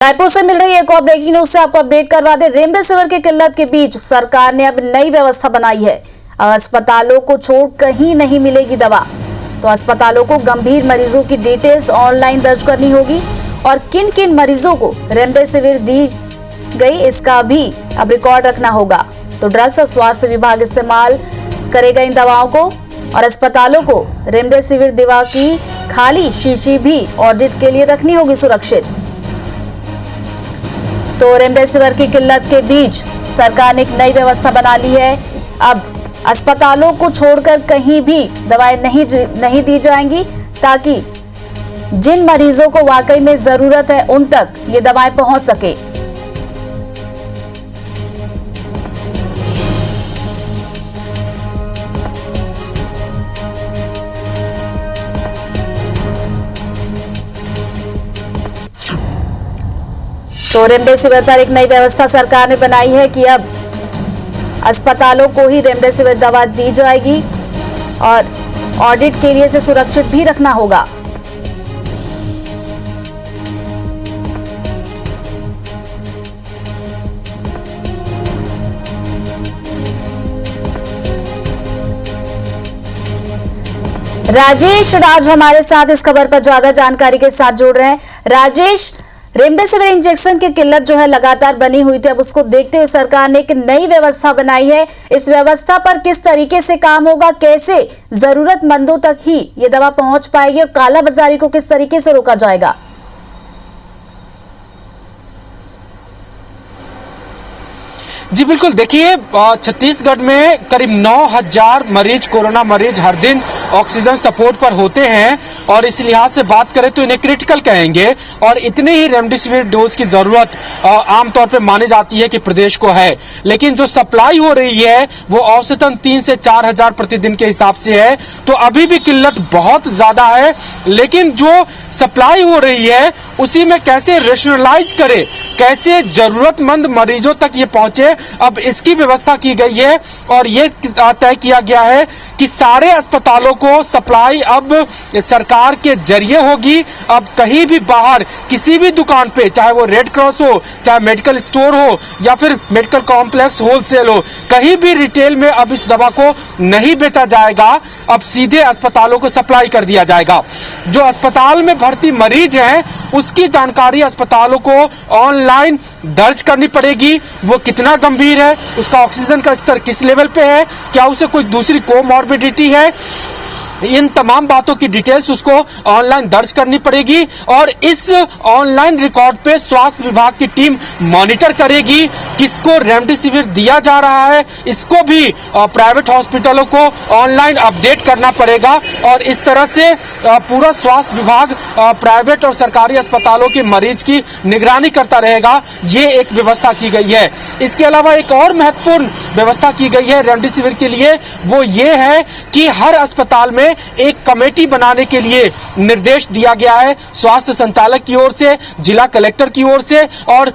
रायपुर से मिल रही एक और ब्रेकिंग न्यूज से आपको अपडेट करवा दें। रेमडेसिविर की किल्लत के बीच सरकार ने अब नई व्यवस्था बनाई है। अस्पतालों को छोड़ कहीं नहीं मिलेगी दवा, तो अस्पतालों को गंभीर मरीजों की डिटेल्स ऑनलाइन दर्ज करनी होगी और किन किन मरीजों को रेमडेसिविर दी गई इसका भी अब रिकॉर्ड रखना होगा। तो ड्रग्स और स्वास्थ्य विभाग इस्तेमाल करेगा इन दवाओं को और अस्पतालों को रेमडेसिविर दवा की खाली शीशी भी ऑडिट के लिए रखनी होगी सुरक्षित। तो रेमडेसिविर की किल्लत के बीच सरकार ने एक नई व्यवस्था बना ली है। अब अस्पतालों को छोड़कर कहीं भी दवाएं नहीं दी जाएंगी, ताकि जिन मरीजों को वाकई में जरूरत है उन तक ये दवाएं पहुंच सके। तो रेमडेसिविर पर एक नई व्यवस्था सरकार ने बनाई है कि अब अस्पतालों को ही रेमडेसिविर दवा दी जाएगी और ऑडिट के लिए इसे सुरक्षित भी रखना होगा। राजेश राज हमारे साथ इस खबर पर ज्यादा जानकारी के साथ जुड़ रहे हैं। राजेश, रेमडेसिविर इंजेक्शन की किल्लत जो है लगातार बनी हुई थी, अब उसको देखते हुए सरकार ने एक नई व्यवस्था बनाई है। इस व्यवस्था पर किस तरीके से काम होगा, कैसे जरूरतमंदों तक ही ये दवा पहुंच पाएगी और कालाबाजारी को किस तरीके से रोका जाएगा? जी बिल्कुल, देखिए छत्तीसगढ़ में करीब 9,000 मरीज, कोरोना मरीज हर दिन ऑक्सीजन सपोर्ट पर होते हैं और इस लिहाज से बात करें तो इन्हें क्रिटिकल कहेंगे और इतने ही रेमडेसिविर डोज की जरूरत आमतौर पे मानी जाती है कि प्रदेश को है। लेकिन जो सप्लाई हो रही है वो औसतन 3 से 4,000 प्रतिदिन के हिसाब से है, तो अभी भी किल्लत बहुत ज्यादा है। लेकिन जो सप्लाई हो रही है उसी में कैसे रेशनलाइज करे, कैसे जरूरतमंद मरीजों तक ये पहुंचे, अब इसकी व्यवस्था की गई है और ये तय किया गया है कि सारे अस्पतालों को सप्लाई अब सरकार के जरिए होगी। अब कहीं भी बाहर किसी भी दुकान पे, चाहे वो रेड क्रॉस हो, चाहे मेडिकल स्टोर हो या फिर मेडिकल कॉम्प्लेक्स होलसेल हो, कहीं भी रिटेल में अब इस दवा को नहीं बेचा जाएगा। अब सीधे अस्पतालों को सप्लाई कर दिया जाएगा। जो अस्पताल में भर्ती मरीज हैं उसकी जानकारी अस्पतालों को ऑनलाइन दर्ज करनी पड़ेगी। वो कितना गंभीर है, उसका ऑक्सीजन का स्तर किस लेवल पे है, क्या उसे कोई दूसरी कोमॉर्बिडिटी है, इन तमाम बातों की डिटेल्स उसको ऑनलाइन दर्ज करनी पड़ेगी और इस ऑनलाइन रिकॉर्ड पे स्वास्थ्य विभाग की टीम मॉनिटर करेगी किसको रेमडेसिविर दिया जा रहा है। इसको भी प्राइवेट हॉस्पिटलों को ऑनलाइन अपडेट करना पड़ेगा और इस तरह से पूरा स्वास्थ्य विभाग प्राइवेट और सरकारी अस्पतालों के मरीज की निगरानी करता रहेगा। ये एक व्यवस्था की गई है। इसके अलावा एक और महत्वपूर्ण व्यवस्था की गई है रेमडेसिविर के लिए, वो ये है कि हर अस्पताल में एक कमेटी बनाने के लिए निर्देश दिया गया है स्वास्थ्य संचालक की ओर से, जिला कलेक्टर की ओर से, और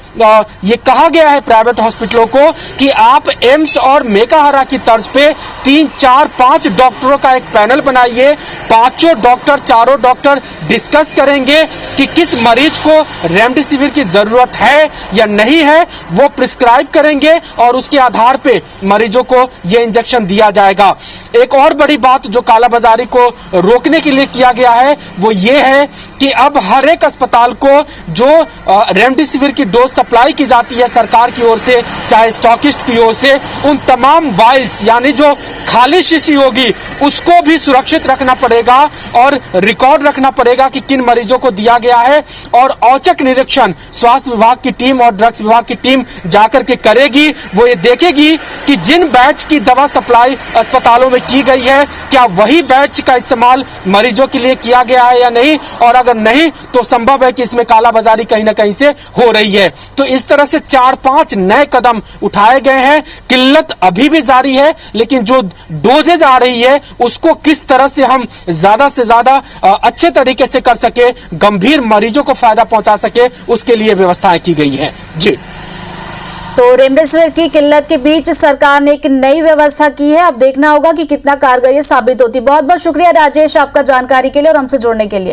ये कहा गया है प्राइवेट हॉस्पिटलों को कि आप एम्स और मेकाहारा की तर्ज पे 3, 4, 5 डॉक्टरों का एक पैनल बनाइए। पांचों डॉक्टर, चारों डॉक्टर डिस्कस करेंगे कि किस मरीज को रेमडेसिविर की जरूरत है या नहीं है, वो प्रिस्क्राइब करेंगे और उसके आधार पे मरीजों को यह इंजेक्शन दिया जाएगा। एक और बड़ी बात जो कालाबाजारी को रोकने के लिए किया गया है वो ये है कि अब हर एक अस्पताल को जो रेमडेसिविर की डोज सप्लाई की जाती है सरकार की ओर से, चाहे स्टॉकिस्ट की ओर से, उन तमाम वाइल्स यानी जो खाली शीशी होगी उसको भी सुरक्षित रखना पड़ेगा और रिकॉर्ड रखना पड़ेगा कि किन मरीजों को दिया गया है। और औचक निरीक्षण स्वास्थ्य विभाग की टीम और ड्रग्स विभाग की टीम जाकर के करेगी। वो ये देखेगी कि जिन बैच की दवा सप्लाई अस्पतालों में की गई है क्या वही बैच का इस्तेमाल मरीजों के लिए किया गया है या नहीं, और अगर नहीं तो संभव है कि इसमें कालाबाजारी कहीं ना कहीं से हो रही है। तो इस तरह से 4-5 नए कदम उठाए गए हैं। किल्लत अभी भी जारी है, लेकिन जो डोजेज आ रही है उसको किस तरह से हम ज्यादा से ज्यादा अच्छे तरीके से कर सके, गंभीर मरीजों को फायदा पहुंचा सके, उसके लिए व्यवस्थाएं की गई है। जी तो रेमडेसिविर की किल्लत के बीच सरकार ने एक नई व्यवस्था की है। अब देखना होगा कि कितना कारगर ये साबित होती है। बहुत बहुत शुक्रिया राजेश आपका जानकारी के लिए और हमसे जुड़ने के लिए।